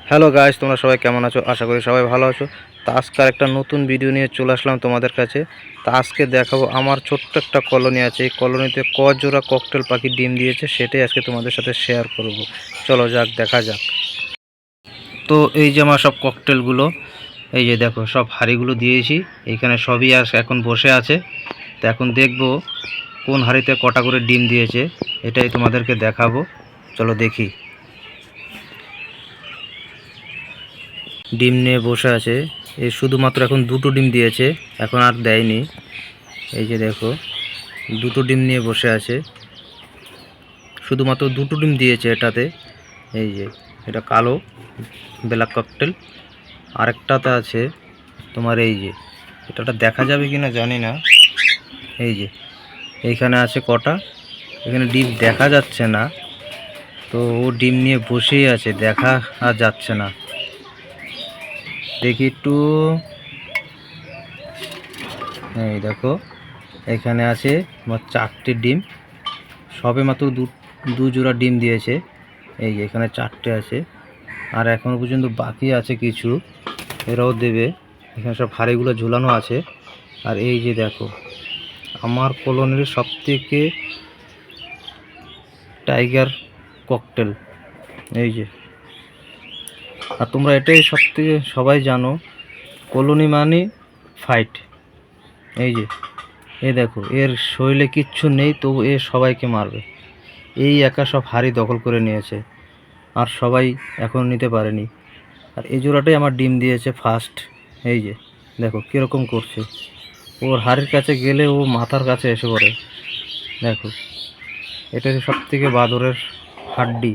Hello guys, তোমরা সবাই কেমন আছো? আশা করি সবাই ভালো আছো। তা আজকে একটা নতুন ভিডিও নিয়ে চলে আসলাম তোমাদের কাছে। তা আজকে দেখাবো আমার ছোট্ট একটা কলোনি আছে, এই কলোনিতে ক জোড়া ককটেল পাখি ডিম দিয়েছে সেটাই আজকে তোমাদের সাথে শেয়ার করব। চলো যাক, দেখা যাক। তো এই যে আমার সব ককটেলগুলো, এই যে দেখো সব হাঁড়িগুলো দিয়েছি, এইখানে সবই এখন বসে আছে। তো এখন দেখবো কোন হাঁড়িতে কটা করে ডিম দিয়েছে, এটাই তোমাদেরকে দেখাবো। চলো দেখি। ডিম নিয়ে বসে আছে, এই শুধুমাত্র এখন দুটো ডিম দিয়েছে, এখন আর দেয়নি। এই যে দেখো দুটো ডিম নিয়ে বসে আছে, শুধুমাত্র দুটো ডিম দিয়েছে এটাতে। এই যে এটা কালো ব্ল্যাক ককটেল। আরেকটাতে আছে তোমার এই যে, এটা দেখা যাবে কিনা জানি না। এই যে এইখানে আছে কটা, এখানে ডিম দেখা যাচ্ছে না, তো ও ডিম নিয়ে বসেই আছে, দেখা আর যাচ্ছে না। দেখি একটু, এই দেখো এখানে আছে আমার 4টে ডিম, সবে মাত্র দু জোড়া ডিম দিয়েছে। এই যে এখানে 4টে আছে, আর এখনও পর্যন্ত বাকি আছে কিছু, এরাও দেবে। এখানে সব হাঁড়িগুলো ঝুলানো আছে। আর এই যে দেখো আমার কলোনির সবথেকে টাইগার ককটেল, এই যে। আর তোমরা এটাই সবথেকে সবাই জানো, কলোনি মানে ফাইট। এই যে এ দেখো এর শরীরে কিচ্ছু নেই, তবু এ সবাইকে মারবে। এই একা সব হাড়ি দখল করে নিয়েছে, আর সবাই এখন নিতে পারেনি। আর এই জোড়াটাই আমার ডিম দিয়েছে ফার্স্ট। এই যে দেখো কীরকম করছে, ওর হাড়ির কাছে গেলে ও মাথার কাছে এসে পড়ে। দেখো এটা সব থেকে বাদরের হাড্ডি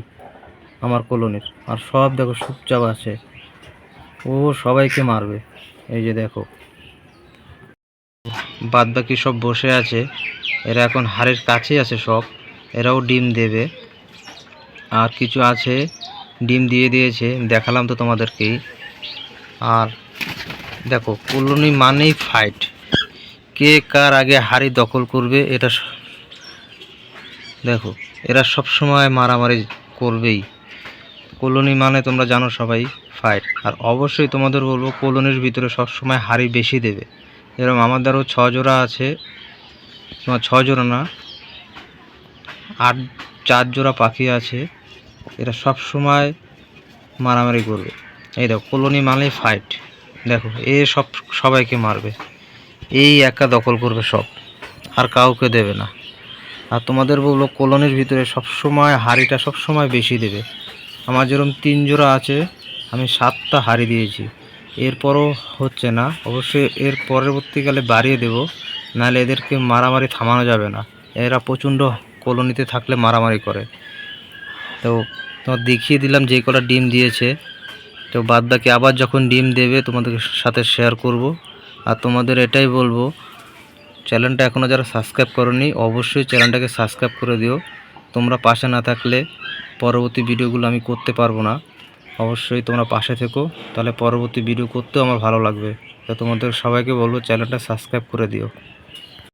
আমার কলোনির। আর সব দেখো চুপচাপ আছে, ও সবাইকে মারবে। এই যে দেখো বাদ বাকি সব বসে আছে, এরা এখন হাড়ের কাছেই আছে সব, এরাও ডিম দেবে। আর কিছু আছে ডিম দিয়ে দিয়েছে, দেখালাম তো তোমাদেরকেই। আর দেখো কলোনি মানেই ফাইট, কে কার আগে হাড়ি দখল করবে এটা। দেখো এরা সব সময় মারামারি করবেই, কলোনি মানে তোমরা জানো সবাই ফাইট। আর অবশ্যই তোমাদের বলবো কলোনির ভিতরে সব সময় হাড়ি বেশি দেবে। এরকম আমাদেরও 6 জোড়া আছে, তোমার 6 জোড়া না, 4 জোড়া পাখি আছে, এরা সব সময় মারামারি করবে। এই দেখো কলোনি মানেই ফাইট, দেখো এ সবাইকে মারবে, এই একা দখল করবে সব, আর কাউকে দেবে না। আর তোমাদের বলবো কলোনির ভিতরে সব সময় হাড়িটা সব সময় বেশি দেবে। আমার যেরকম 3 জোড়া আছে, আমি 7টা হাড়ি দিয়েছি, এরপরও হচ্ছে না। অবশ্যই এর পরবর্তীকালে বাড়িয়ে দেব, নাহলে এদেরকে মারামারি থামানো যাবে না। এরা প্রচণ্ড কলোনিতে থাকলে মারামারি করে। তো তোমার দেখিয়ে দিলাম যেই কটা ডিম দিয়েছে, তো বাদ বাকি আবার যখন ডিম দেবে তোমাদের সাথে শেয়ার করব। আর তোমাদের এটাই বলবো, চ্যানেলটা এখনও যারা সাবস্ক্রাইব করোনি অবশ্যই চ্যানেলটাকে সাবস্ক্রাইব করে দিও। তোমরা পাশে না থাকলে পরবর্তী ভিডিওগুলো আমি করতে পারবো না। অবশ্যই তোমরা পাশে থেকো, তাহলে পরবর্তী ভিডিও করতেও আমার ভালো লাগবে। তো তোমাদের সবাইকে বলবো চ্যানেলটা সাবস্ক্রাইব করে দিও।